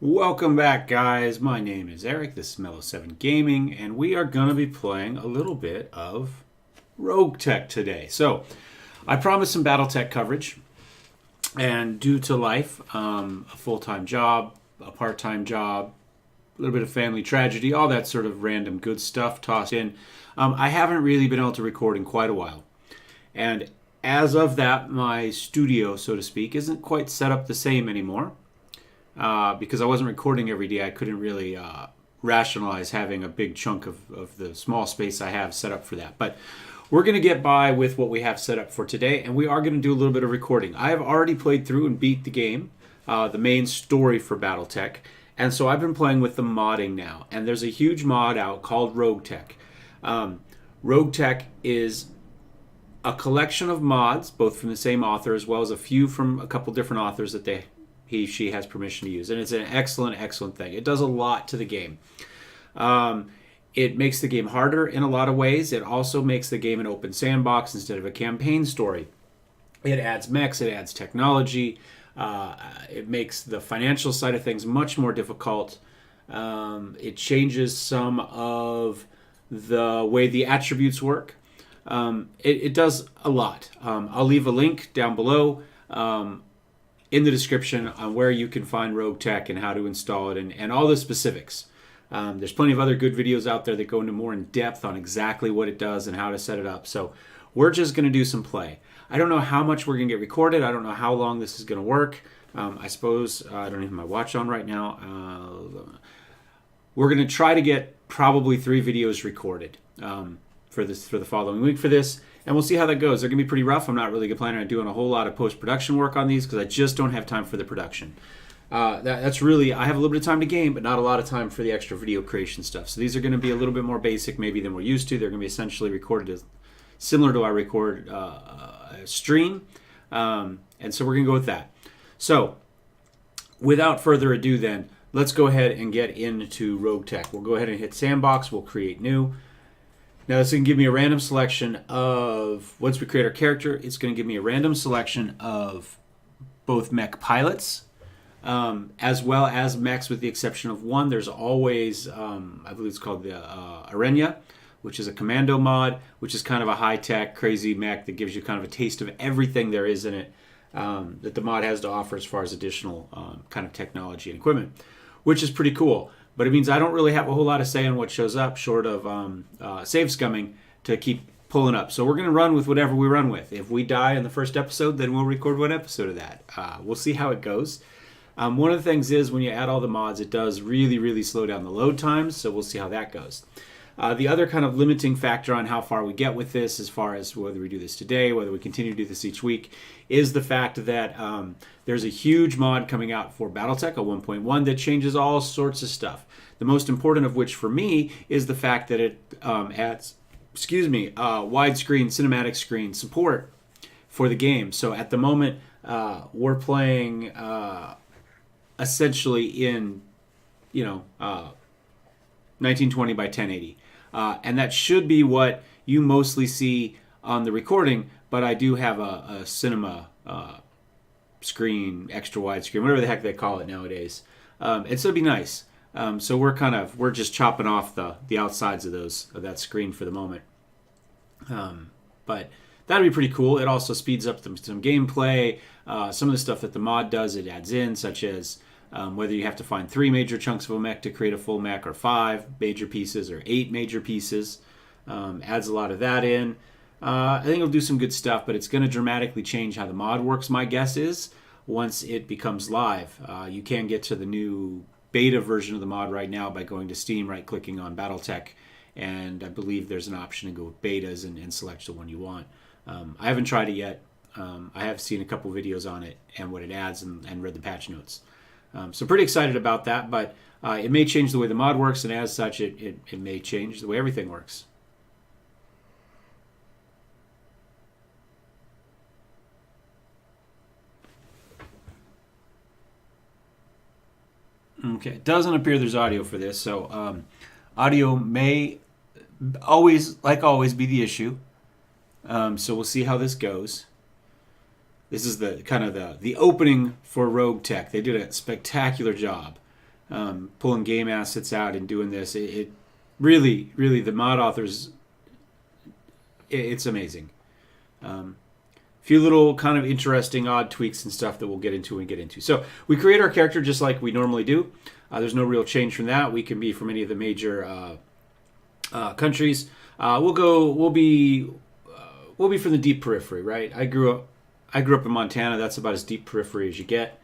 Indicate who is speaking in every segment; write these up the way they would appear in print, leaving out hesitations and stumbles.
Speaker 1: Welcome back, guys. My name is Eric. This is Mellow7 Gaming, and we are going to be playing a little bit of Roguetech today. So, I promised some Battletech coverage, and due to life, a full-time job, a part-time job, a little bit of family tragedy, all that sort of random good stuff tossed in, I haven't really been able to record in quite a while. And as of that, my studio, so to speak, isn't quite set up the same anymore. Because I wasn't recording every day, I couldn't really rationalize having a big chunk of the small space I have set up for that. But we're going to get by with what we have set up for today, and we are going to do a little bit of recording. I have already played through and beat the game, the main story for Battletech, and so I've been playing with the modding now. And there's a huge mod out called Roguetech. Roguetech is a collection of mods, both from the same author as well as a few from a couple different authors that she has permission to use, and it's an excellent thing. It does a lot to the game. It makes the game harder in a lot of ways. It also makes the game an open sandbox instead of a campaign story. It adds mechs, it adds technology, it makes the financial side of things much more difficult. It changes some of the way the attributes work. It does a lot. I'll leave a link down below in the description on where you can find Roguetech and how to install it and all the specifics. There's plenty of other good videos out there that go into more in depth on exactly what it does and how to set it up. So we're just going to do some play. I don't know how much we're going to get recorded. I don't know how long this is going to work. I suppose I don't have my watch on right now. We're going to try to get probably 3 videos recorded for the following week for this. And we'll see how that goes. They're going to be pretty rough. I'm not really planning on doing a whole lot of post-production work on these because I just don't have time for the production. That's really, I have a little bit of time to game, but not a lot of time for the extra video creation stuff. So these are going to be a little bit more basic maybe than we're used to. They're going to be essentially recorded as similar to I record a stream. And so we're going to go with that. So without further ado then, let's go ahead and get into Roguetech. We'll go ahead and hit Sandbox. We'll create new. Now this is going to give me a random selection of, once we create our character, it's going to give me a random selection of both mech pilots, as well as mechs with the exception of one. There's always, I believe it's called the Arenya, which is a commando mod, which is kind of a high-tech, crazy mech that gives you kind of a taste of everything there is in it that the mod has to offer as far as additional kind of technology and equipment, which is pretty cool. But it means I don't really have a whole lot of say on what shows up, short of save scumming to keep pulling up. So we're going to run with whatever we run with. If we die in the first episode, then we'll record one episode of that. We'll see how it goes. One of the things is when you add all the mods, it does really slow down the load times, so we'll see how that goes. The other kind of limiting factor on how far we get with this, as far as whether we do this today, whether we continue to do this each week, is the fact that there's a huge mod coming out for Battletech, a 1.1, that changes all sorts of stuff. The most important of which for me is the fact that it adds, widescreen cinematic screen support for the game. So at the moment, we're playing essentially in, 1920 by 1080. And that should be what you mostly see on the recording, but I do have a cinema screen, extra wide screen, whatever the heck they call it nowadays. And so it'd be nice. So we're just chopping off the outsides of that screen for the moment. But that'd be pretty cool. It also speeds up some gameplay. Some of the stuff that the mod does, it adds in, such as whether you have to find 3 major chunks of a mech to create a full mech, or 5 major pieces, or 8 major pieces. Adds a lot of that in. I think it'll do some good stuff, but it's going to dramatically change how the mod works, my guess is, once it becomes live. You can get to the new beta version of the mod right now by going to Steam, right-clicking on Battletech, and I believe there's an option to go with betas and select the one you want. I haven't tried it yet. I have seen a couple videos on it and what it adds and read the patch notes. So pretty excited about that, but it may change the way the mod works, and as such, it may change the way everything works. Okay, it doesn't appear there's audio for this, so audio may always be the issue. So we'll see how this goes. This is the kind of the opening for Roguetech. They did a spectacular job pulling game assets out and doing this. It really, really, the mod authors, it's amazing. Few little kind of interesting odd tweaks and stuff that we'll get into and get into. So we create our character just like we normally do. There's no real change from that. We can be from any of the major countries. We'll be from the deep periphery, right? I grew up in Montana. That's about as deep periphery as you get.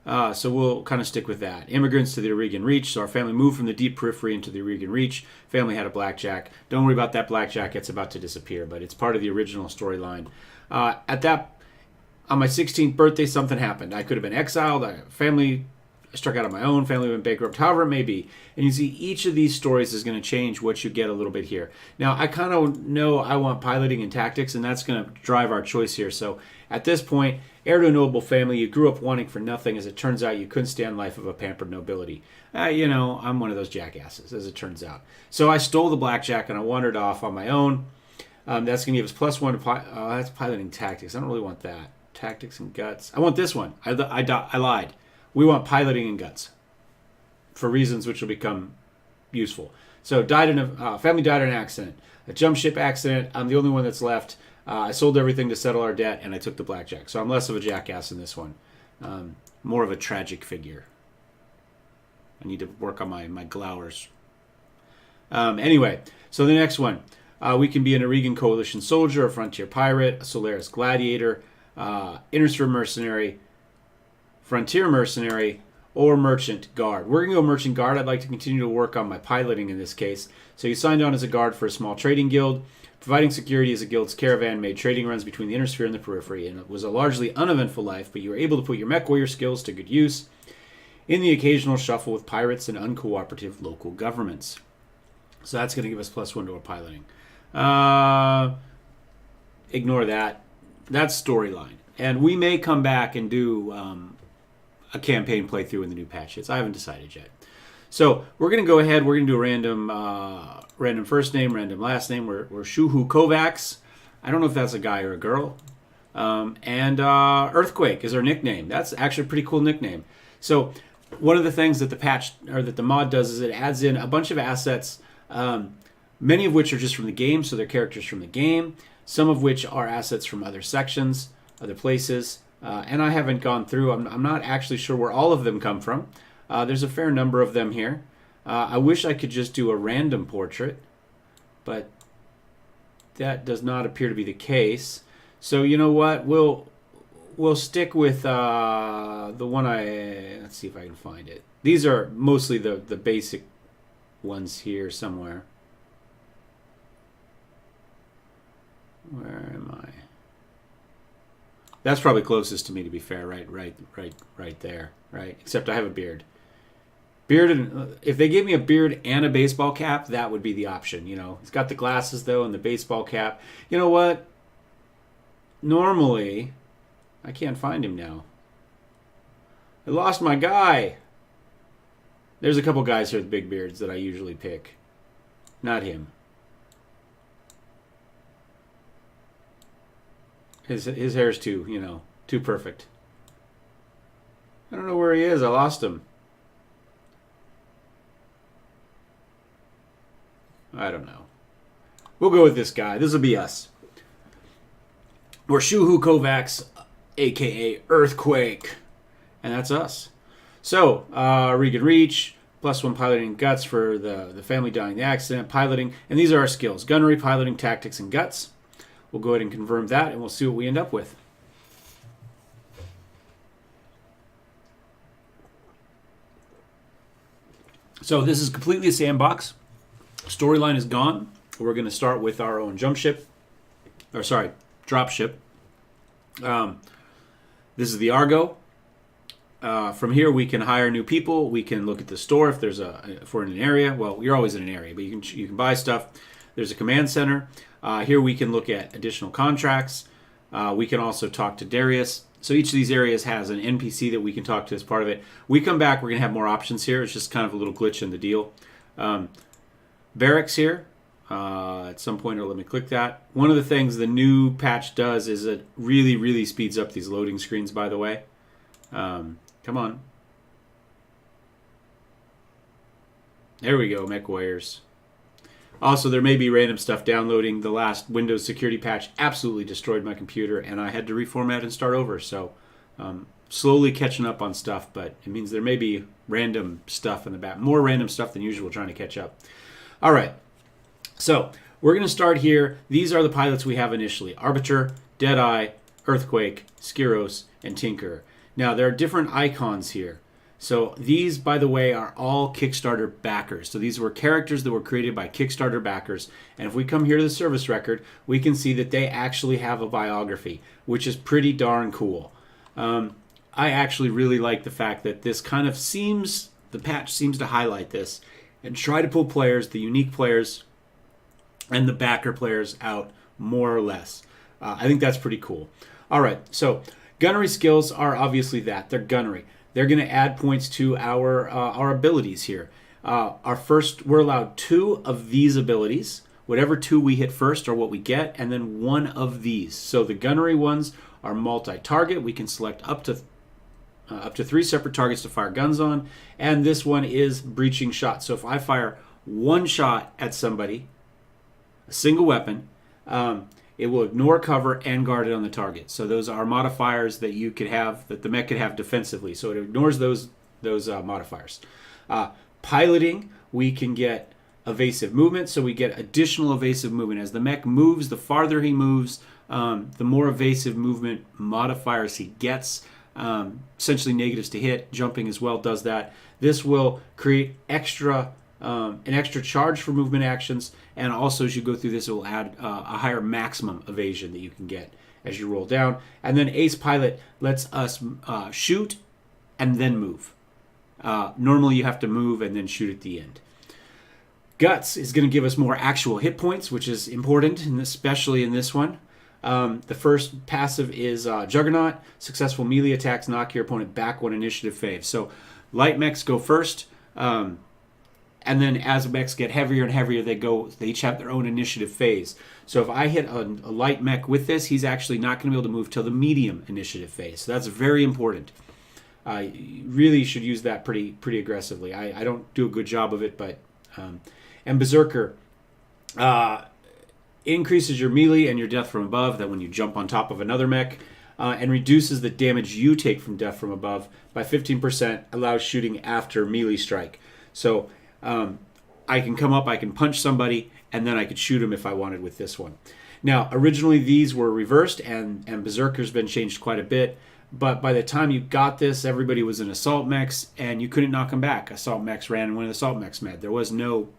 Speaker 1: So we'll kind of stick with that. Immigrants to the Oregon Reach. So our family moved from the deep periphery into the Oregon Reach. Family had a blackjack. Don't worry about that blackjack. It's about to disappear, but it's part of the original storyline. On my 16th birthday, something happened. I could have been exiled. Family struck out on my own. Family went bankrupt. However it may be. And you see each of these stories is going to change what you get a little bit here. Now, I kind of know I want piloting and tactics, and that's going to drive our choice here. So at this point, heir to a noble family, you grew up wanting for nothing. As it turns out, you couldn't stand life of a pampered nobility. I'm one of those jackasses, as it turns out. So I stole the blackjack, and I wandered off on my own. That's going to give us +1 to that's piloting tactics. I don't really want that. Tactics and guts. I want this one. I lied. We want piloting and guts for reasons which will become useful. So family died in an accident. A jump ship accident. I'm the only one that's left. I sold everything to settle our debt, and I took the blackjack. So I'm less of a jackass in this one. More of a tragic figure. I need to work on my glowers. Anyway, so the next one. We can be an Oregon Coalition soldier, a frontier pirate, a Solaris gladiator, Intersphere mercenary, frontier mercenary, or merchant guard. We're going to go merchant guard. I'd like to continue to work on my piloting in this case. So you signed on as a guard for a small trading guild. Providing security as a guild's caravan made trading runs between the Intersphere and the periphery, and it was a largely uneventful life, but you were able to put your mech warrior skills to good use in the occasional shuffle with pirates and uncooperative local governments. So that's going to give us +1 to our piloting. Ignore that. That's storyline. And we may come back and do a campaign playthrough in the new patch hits. I haven't decided yet. So we're going to go ahead. We're going to do a random first name, random last name. We're Shuhu Kovacs. I don't know if that's a guy or a girl. And Earthquake is our nickname. That's actually a pretty cool nickname. So one of the things that the mod does is it adds in a bunch of assets, many of which are just from the game, so they're characters from the game. Some of which are assets from other sections, other places. And I haven't gone through. I'm not actually sure where all of them come from. There's a fair number of them here. I wish I could just do a random portrait, but that does not appear to be the case. So you know what? We'll stick with the one let's see if I can find it. These are mostly the basic ones here somewhere. Where am I? That's probably closest to me, to be fair. Right there. Right. Except I have a beard. If they gave me a beard and a baseball cap, that would be the option. He's got the glasses though and the baseball cap. You know what? Normally, I can't find him now. I lost my guy. There's a couple guys here with big beards that I usually pick. Not him. His hair's too perfect. I don't know where he is. I lost him. I don't know. We'll go with this guy. This will be us. We're Shuhu Kovacs, a.k.a. Earthquake. And that's us. So, Oregon Reach, +1 piloting guts for the family dying in the accident, piloting. And these are our skills. Gunnery, piloting, tactics, and guts. We'll go ahead and confirm that, and we'll see what we end up with. So this is completely a sandbox. Storyline is gone. We're going to start with our own drop ship. This is the Argo. From here, we can hire new people. We can look at the store if we're in an area. Well, you're always in an area, but you can buy stuff. There's a command center. Here we can look at additional contracts. We can also talk to Darius. So each of these areas has an NPC that we can talk to as part of it. We come back, we're going to have more options here. It's just kind of a little glitch in the deal. Barracks here. At some point, let me click that. One of the things the new patch does is it really, really speeds up these loading screens, by the way. Come on. There we go, mech warriors. Also, there may be random stuff downloading. The last Windows security patch absolutely destroyed my computer, and I had to reformat and start over. So, slowly catching up on stuff, but it means there may be random stuff in the back. More random stuff than usual trying to catch up. All right. So, we're going to start here. These are the pilots we have initially. Arbiter, Deadeye, Earthquake, Skiros, and Tinker. Now, there are different icons here. So these, by the way, are all Kickstarter backers. So these were characters that were created by Kickstarter backers. And if we come here to the service record, we can see that they actually have a biography, which is pretty darn cool. I actually really like the fact that this kind of seems, the patch seems to highlight this and try to pull players, the unique players, and the backer players out more or less. I think that's pretty cool. All right, so gunnery skills are obviously that. They're gunnery. They're going to add points to our abilities here. Our first, we're allowed 2 of these abilities. Whatever 2 we hit first are what we get, and then 1 of these. So the gunnery ones are multi-target. We can select up to 3 separate targets to fire guns on, and this one is breaching shot. So if I fire 1 shot at somebody, a single weapon, it will ignore cover and guard it on the target. So those are modifiers that you could have, that the mech could have defensively. So it ignores those modifiers. Piloting, we can get evasive movement. So we get additional evasive movement. As the mech moves, the farther he moves, the more evasive movement modifiers he gets. Essentially negatives to hit. Jumping as well does that. This will create an extra charge for movement actions, and also as you go through this, it will add a higher maximum evasion that you can get as you roll down. And then Ace Pilot lets us shoot and then move. Normally you have to move and then shoot at the end. Guts is going to give us more actual hit points, which is important, and especially in this one. The first passive is Juggernaut. Successful melee attacks knock your opponent back one initiative phase. So light mechs go first. And then as mechs get heavier and heavier, they each have their own initiative phase. So if I hit a light mech with this, he's actually not going to be able to move till the medium initiative phase. So that's very important. You really should use that pretty aggressively. I don't do a good job of it, but and Berserker increases your melee and your death from above. That when you jump on top of another mech, and reduces the damage you take from death from above by 15%. Allows shooting after melee strike. So I can come up, I can punch somebody, and then I could shoot him if I wanted with this one. Now, originally these were reversed, and Berserker's been changed quite a bit, but by the time you got this, everybody was in assault mechs, and you couldn't knock them back. Assault mechs ran when assault mechs met. There was no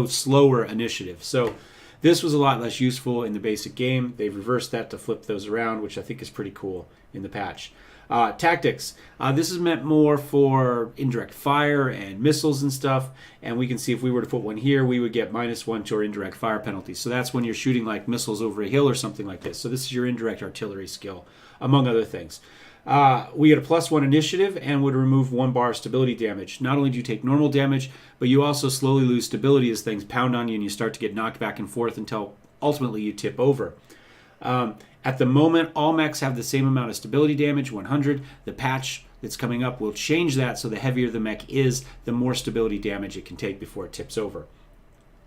Speaker 1: slower initiative. So this was a lot less useful in the basic game. They've reversed that to flip those around, which I think is pretty cool in the patch. Tactics. This is meant more for indirect fire and missiles and stuff. And we can see if we were to put one here, we would get -1 to our indirect fire penalty. So that's when you're shooting like missiles over a hill or something like this. So this is your indirect artillery skill, among other things. We get a +1 initiative and would remove 1 bar of stability damage. Not only do you take normal damage, but you also slowly lose stability as things pound on you and you start to get knocked back and forth until ultimately you tip over. At the moment, all mechs have the same amount of stability damage, 100. The patch that's coming up will change that, so the heavier the mech is, the more stability damage it can take before it tips over.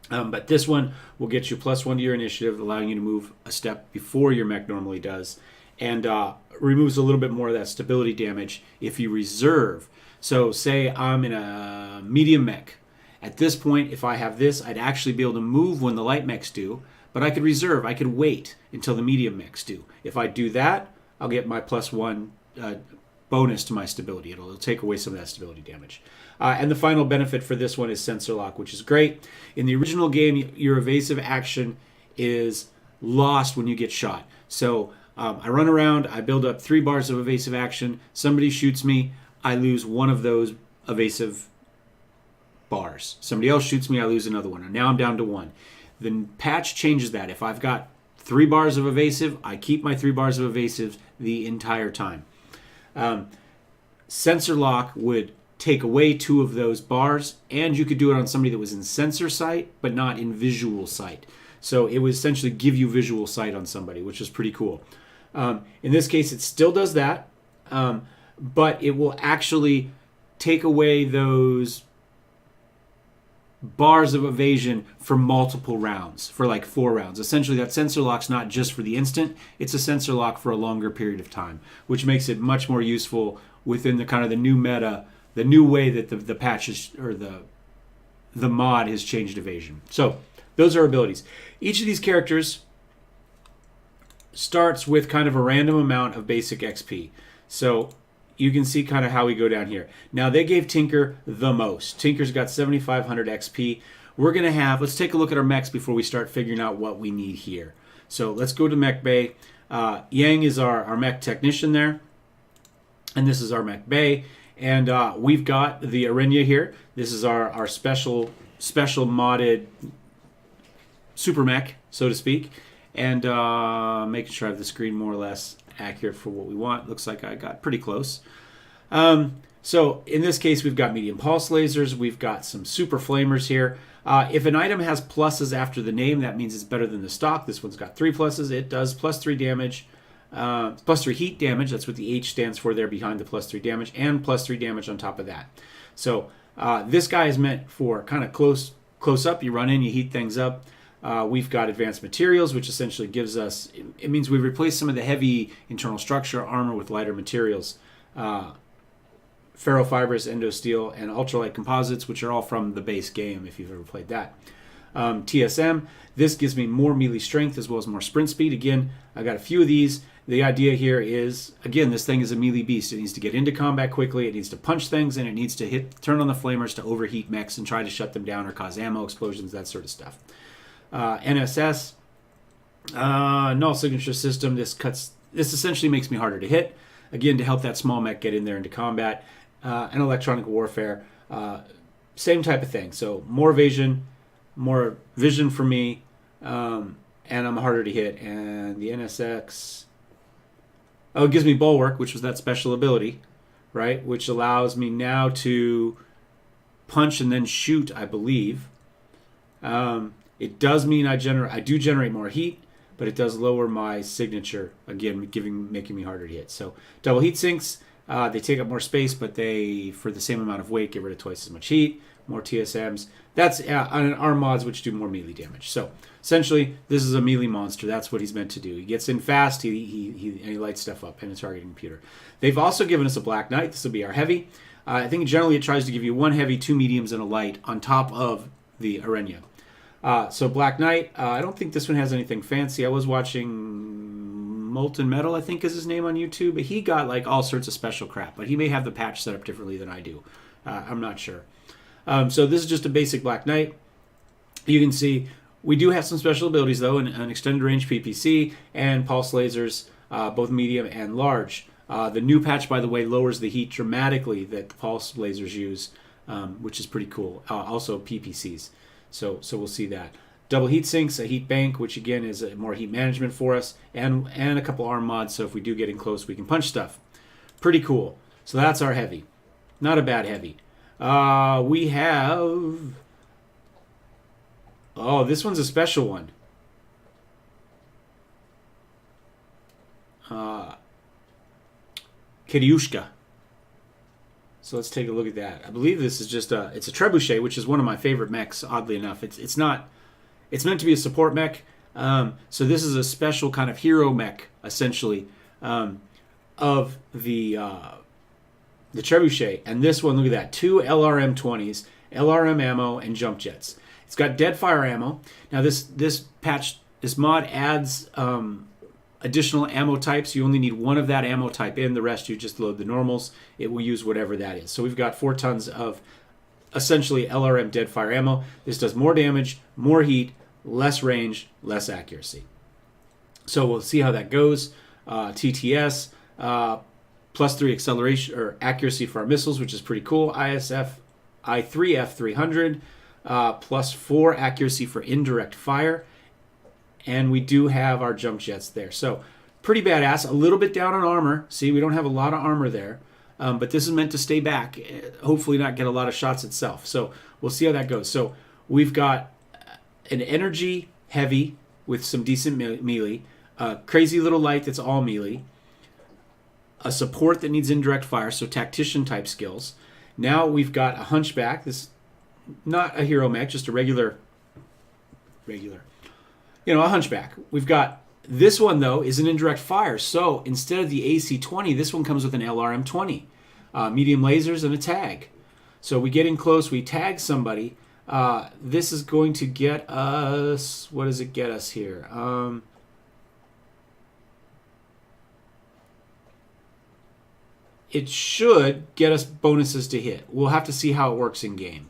Speaker 1: But this one will get you +1 to your initiative, allowing you to move a step before your mech normally does, and removes a little bit more of that stability damage if you reserve. So say I'm in a medium mech. At this point, if I have this, I'd actually be able to move when the light mechs do, but I could reserve. I could wait until the medium mechs do. If I do that, I'll get my +1 bonus to my stability. It'll take away some of that stability damage. And the final benefit for this one is sensor lock, which is great. In the original game, your evasive action is lost when you get shot. So I run around, I build up 3 bars of evasive action, somebody shoots me, I lose 1 of those evasive bars. Somebody else shoots me, I lose another one. And now I'm down to 1. The patch changes that. If I've got 3 bars of evasive, I keep my 3 bars of evasive the entire time. Sensor lock would take away 2 of those bars, and you could do it on somebody that was in sensor sight, but not in visual sight. So it would essentially give you visual sight on somebody, which is pretty cool. In this case, it still does that, but it will actually take away those bars of evasion for multiple rounds, for like 4 rounds. Essentially, that sensor lock's not just for the instant, it's a sensor lock for a longer period of time, which makes it much more useful within the kind of the new meta, the new way that the patch is, or the mod has changed evasion. So those are abilities. Each of these characters starts with kind of a random amount of basic XP. So you can see kind of how we go down here. Now, they gave Tinker the most. Tinker's got 7,500 XP. We're going to have, let's take a look at our mechs before we start figuring out what we need here. So let's go to Mech Bay. Yang is our mech technician there. And this is our Mech Bay. And we've got the Arenya here. This is our special modded super mech, so to speak. And making sure I have the screen more or less accurate for what we want. Looks like I got pretty close. So in this case, we've got medium pulse lasers. We've got some super flamers here. If an item has pluses after the name, that means it's better than the stock. This one's got 3 pluses. It does +3 damage, +3 heat damage. That's what the H stands for there behind the +3 damage, and +3 damage on top of that. So this guy is meant for kind of close up. You run in, you heat things up. We've got advanced materials, which essentially gives us, it means we replace some of the heavy internal structure armor with lighter materials. Ferrofibrous, endosteel, and ultralight composites, which are all from the base game if you've ever played that. TSM, this gives me more melee strength as well as more sprint speed. Again, I got a few of these. The idea here is, again, this thing is a melee beast. It needs to get into combat quickly, it needs to punch things, and it needs to turn on the flamers to overheat mechs and try to shut them down or cause ammo explosions, that sort of stuff. NSS, null signature system. This essentially makes me harder to hit. Again, to help that small mech get in there into combat. And electronic warfare, same type of thing. So more evasion, more vision for me, and I'm harder to hit. And the NSX, it gives me bulwark, which was that special ability, right? Which allows me now to punch and then shoot, I believe. It does mean I do generate more heat, but it does lower my signature, again, making me harder to hit. So double heat sinks, they take up more space, but they, for the same amount of weight, get rid of twice as much heat. More TSMs. That's on arm mods, which do more melee damage. So essentially, this is a melee monster. That's what he's meant to do. He gets in fast, and he lights stuff up in a targeting computer. They've also given us a Black Knight. This will be our heavy. I think generally it tries to give you 1 heavy, 2 mediums, and a light on top of the Arenya. So Black Knight, I don't think this one has anything fancy. I was watching Molten Metal, I think is his name on YouTube. But he got like all sorts of special crap. But he may have the patch set up differently than I do. I'm not sure. So this is just a basic Black Knight. You can see we do have some special abilities, though, an extended range PPC and pulse lasers, both medium and large. The new patch, by the way, lowers the heat dramatically that the pulse lasers use, which is pretty cool. Also PPCs. So we'll see that. Double heat sinks, a heat bank, which again is more heat management for us, and a couple arm mods, so if we do get in close, we can punch stuff. Pretty cool. So that's our heavy. Not a bad heavy. We have... Oh, this one's a special one. Kiryushka. So let's take a look at that. I believe this is just it's a trebuchet, which is one of my favorite mechs, oddly enough. It's not... It's meant to be a support mech. So this is a special kind of hero mech, essentially, of the trebuchet. And this one, look at that. 2 LRM-20s, LRM ammo, and jump jets. It's got dead fire ammo. Now this mod adds additional ammo types. You only need 1 of that ammo type in. The rest you just load the normals. It will use whatever that is. So we've got 4 tons of essentially LRM dead fire ammo. This does more damage, more heat, less range, less accuracy. So we'll see how that goes. TTS, +3 acceleration or accuracy for our missiles, which is pretty cool. ISF, I3F300, +4 accuracy for indirect fire. And we do have our jump jets there. So pretty badass. A little bit down on armor. See, we don't have a lot of armor there. But this is meant to stay back, hopefully not get a lot of shots itself. So we'll see how that goes. So we've got an energy heavy with some decent melee, a crazy little light that's all melee, a support that needs indirect fire, so tactician type skills. Now we've got a hunchback. This not a hero mech, just a regular, a hunchback. We've got this one, though, is an indirect fire. So instead of the AC-20, this one comes with an LRM-20, medium lasers and a tag. So we get in close, we tag somebody. This is going to get us, what does it get us here? It should get us bonuses to hit. We'll have to see how it works in game.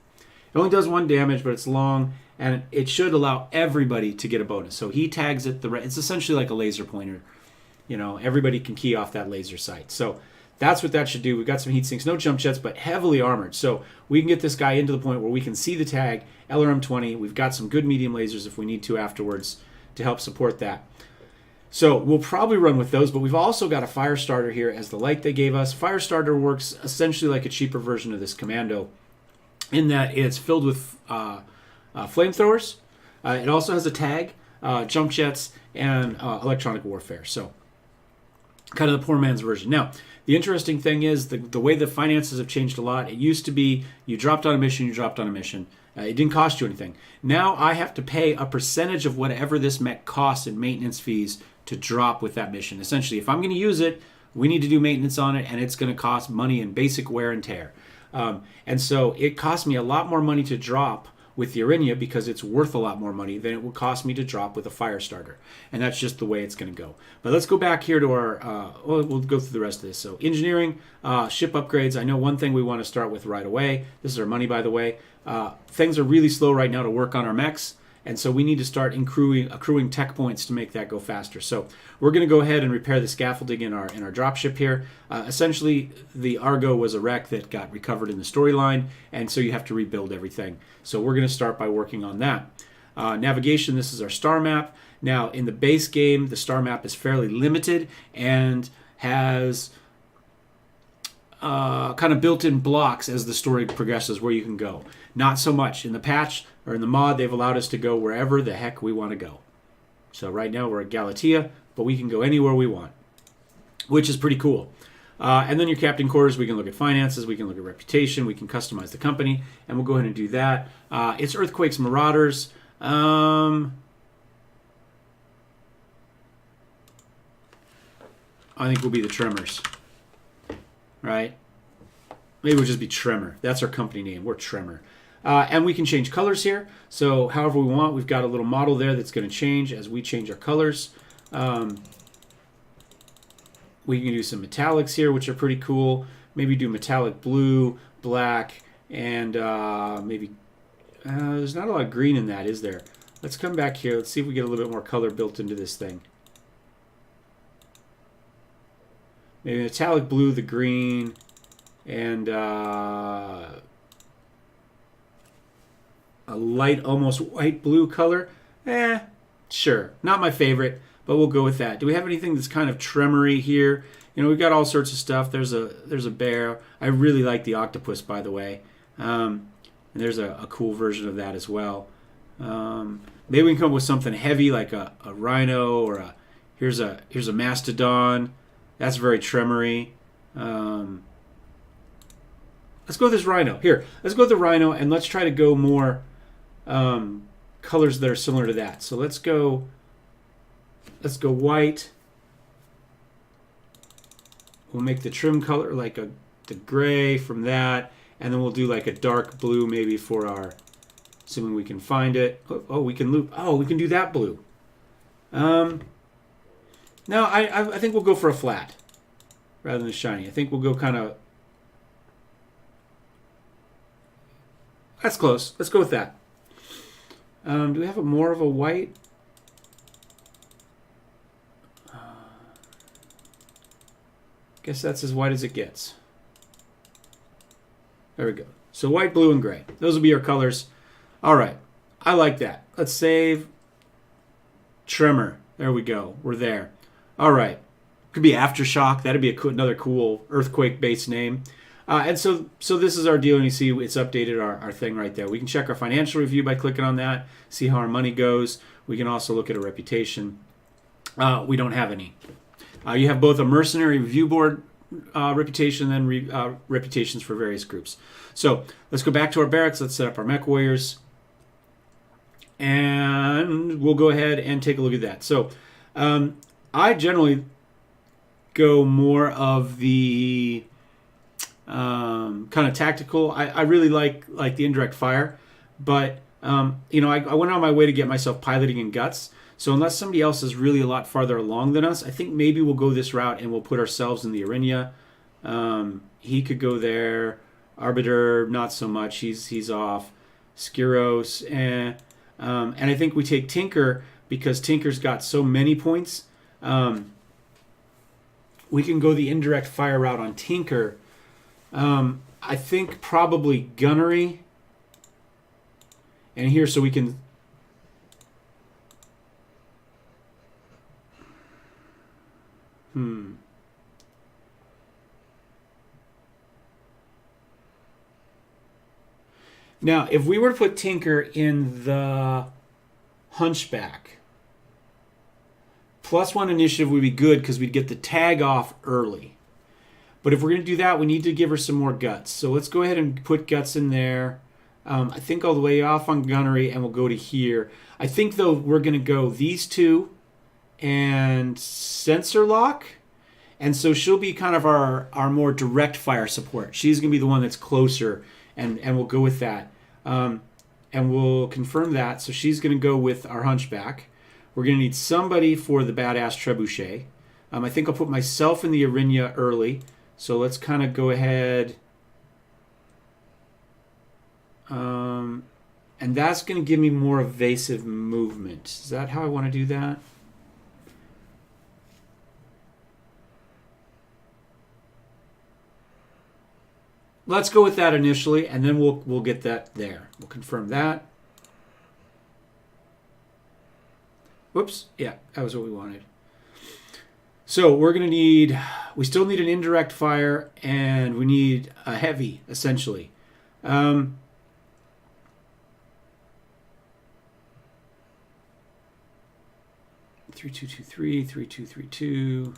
Speaker 1: It only does 1 damage, but it's long, and it should allow everybody to get a bonus. So he tags it. It's essentially like a laser pointer. Everybody can key off that laser sight. So that's what that should do. We've got some heat sinks, no jump jets, but heavily armored. So we can get this guy into the point where we can see the tag, LRM-20. We've got some good medium lasers if we need to afterwards to help support that. So we'll probably run with those, but we've also got a fire starter here as the light they gave us. Fire starter works essentially like a cheaper version of this commando in that it's filled with flamethrowers. It also has a tag, jump jets, and electronic warfare. So kind of the poor man's version. Now, the interesting thing is the way the finances have changed a lot. It used to be you dropped on a mission, you dropped on a mission. It didn't cost you anything. Now I have to pay a percentage of whatever this mech costs in maintenance fees to drop with that mission. Essentially, if I'm going to use it, we need to do maintenance on it, and it's going to cost money in basic wear and tear. And so it costs me a lot more money to drop with the Arinia because it's worth a lot more money than it would cost me to drop with a fire starter. And that's just the way it's going to go. But let's go back here to our, we'll go through the rest of this. So engineering, ship upgrades. I know one thing we want to start with right away. This is our money, by the way. Things are really slow right now to work on our mechs. And so we need to start accruing tech points to make that go faster. So we're going to go ahead and repair the scaffolding in our dropship here. Essentially, the Argo was a wreck that got recovered in the storyline, and so you have to rebuild everything. So we're going to start by working on that. Navigation, this is our star map. Now, in the base game, the star map is fairly limited and has kind of built-in blocks as the story progresses where you can go. Not so much. In the patch or in the mod, they've allowed us to go wherever the heck we want to go. So right now we're at Galatea, but we can go anywhere we want, which is pretty cool. And then your captain quarters, we can look at finances, we can look at reputation, we can customize the company, and we'll go ahead and do that. It's Earthquakes Marauders. I think we'll be the Tremors. Right? Maybe we'll just be Tremor. That's our company name. We're Tremor. And we can change colors here. So however we want, we've got a little model there that's going to change as we change our colors. We can do some metallics here, which are pretty cool. Maybe do metallic blue, black, and maybe... there's not a lot of green in that, is there? Let's come back here. Let's see if we get a little bit more color built into this thing. Maybe metallic blue, the green, and a light, almost white blue color. Sure. Not my favorite, but we'll go with that. Do we have anything that's kind of tremory here? We've got all sorts of stuff. There's a bear. I really like the octopus, by the way. And there's a cool version of that as well. Maybe we can come up with something heavy like a rhino or here's a mastodon. That's very tremory. Let's go with this rhino. Here, let's go with the rhino, and let's try to go more colors that are similar to that. So let's go white. We'll make the trim color like the gray from that, and then we'll do like a dark blue maybe for our, assuming we can find it. Oh, we can loop. Oh, we can do that blue. No, I think we'll go for a flat rather than a shiny. I think we'll go kind of... That's close. Let's go with that. Do we have more of a white? Guess that's as white as it gets. There we go. So white, blue, and gray. Those will be our colors. All right. I like that. Let's save. Tremor. There we go. We're there. All right. Could be Aftershock. That'd be another cool earthquake-based name. And so this is our deal, and you see it's updated our thing right there. We can check our financial review by clicking on that, see how our money goes. We can also look at a reputation. We don't have any. You have both a mercenary review board reputation, then reputations for various groups. So let's go back to our barracks. Let's set up our mech warriors. And we'll go ahead and take a look at that. So I generally go more of the kind of tactical. I really like the indirect fire, but you know, I went on my way to get myself piloting and guts. So unless somebody else is really a lot farther along than us, I think maybe we'll go this route and we'll put ourselves in the Arinya. He could go there. Arbiter, not so much. He's off. Skiros, and I think we take Tinker because Tinker's got so many points. We can go the indirect fire route on Tinker. I think probably gunnery. And here, so we can... Now, if we were to put Tinker in the Hunchback, +1 initiative would be good because we'd get the tag off early. But if we're going to do that, we need to give her some more guts. So let's go ahead and put guts in there. I think all the way off on gunnery, and we'll go to here. I think, though, we're going to go these two and sensor lock. And so she'll be kind of our more direct fire support. She's going to be the one that's closer, and we'll go with that. And we'll confirm that. So she's going to go with our Hunchback. We're going to need somebody for the badass Trebuchet. I think I'll put myself in the Arinya early. So let's kind of go ahead. And that's going to give me more evasive movement. Is that how I want to do that? Let's go with that initially, and then we'll get that there. We'll confirm that. Whoops. Yeah, that was what we wanted. So we're going to need... We still need an indirect fire, and we need a heavy, essentially. 3223, 3232.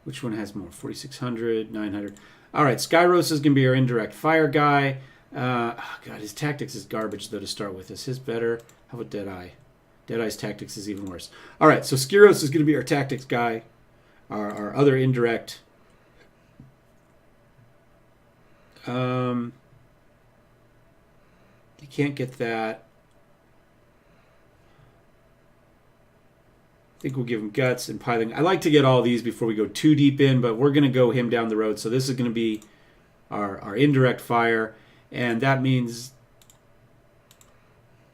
Speaker 1: Which one has more? 4600, 900. All right, Skyros is going to be our indirect fire guy. Oh God, his tactics is garbage, though, to start with. Is his better? How about Deadeye? Deadeye's tactics is even worse. All right, so Skiros is going to be our tactics guy. Our other indirect. You can't get that. I think we'll give him guts and piloting. I like to get all these before we go too deep in, but we're going to go him down the road. So this is going to be our indirect fire, and that means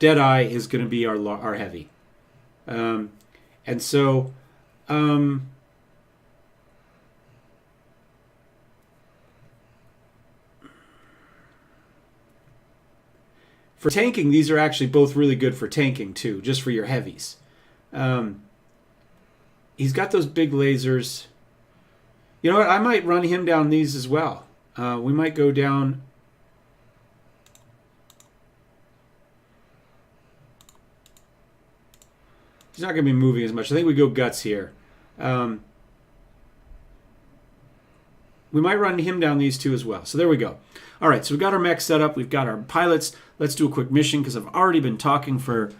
Speaker 1: Deadeye is going to be our heavy. And so for tanking, these are actually both really good for tanking too, just for your heavies. He's got those big lasers. You know what? I might run him down these as well. We might go down. He's not going to be moving as much. I think we go guts here. We might run him down these two as well. So there we go. All right, so we've got our mech set up. We've got our pilots. Let's do a quick mission because I've already been talking for...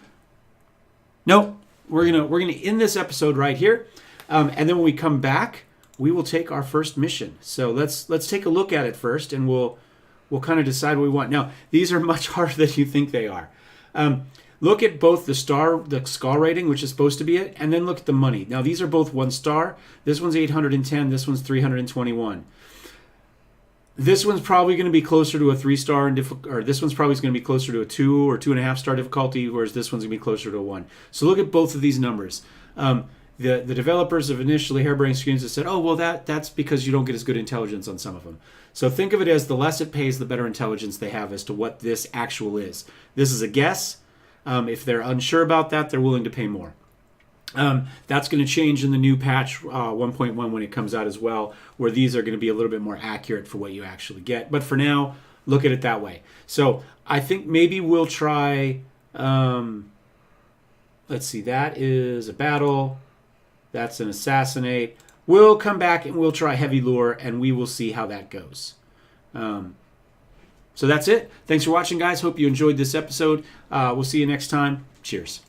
Speaker 1: Nope. We're gonna end this episode right here, and then when we come back, we will take our first mission. So let's take a look at it first, and we'll kind of decide what we want. Now, these are much harder than you think they are. Look at both the skull rating, which is supposed to be it, and then look at the money. Now, these are both 1 star. This one's 810. This one's 321. This one's probably going to be closer to a 3-star, or this one's probably going to be closer to a 2 or 2.5 star difficulty, whereas this one's going to be closer to a 1. So look at both of these numbers. The developers of initially Hairbrained Schemes have said, oh, well, that's because you don't get as good intelligence on some of them. So think of it as the less it pays, the better intelligence they have as to what this actual is. This is a guess. If they're unsure about that, they're willing to pay more. That's going to change in the new patch 1.1 when it comes out as well, where these are going to be a little bit more accurate for what you actually get. But for now, look at it that way. So I think maybe we'll try, let's see, that is a battle. That's an assassinate. we'll come back and we'll try heavy lure, and we will see how that goes. So that's it. Thanks for watching, guys. Hope you enjoyed this episode. We'll see you next time. Cheers.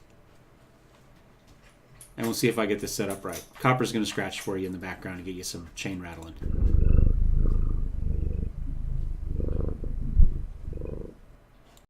Speaker 1: And we'll see if I get this set up right. Copper's going to scratch for you in the background to get you some chain rattling.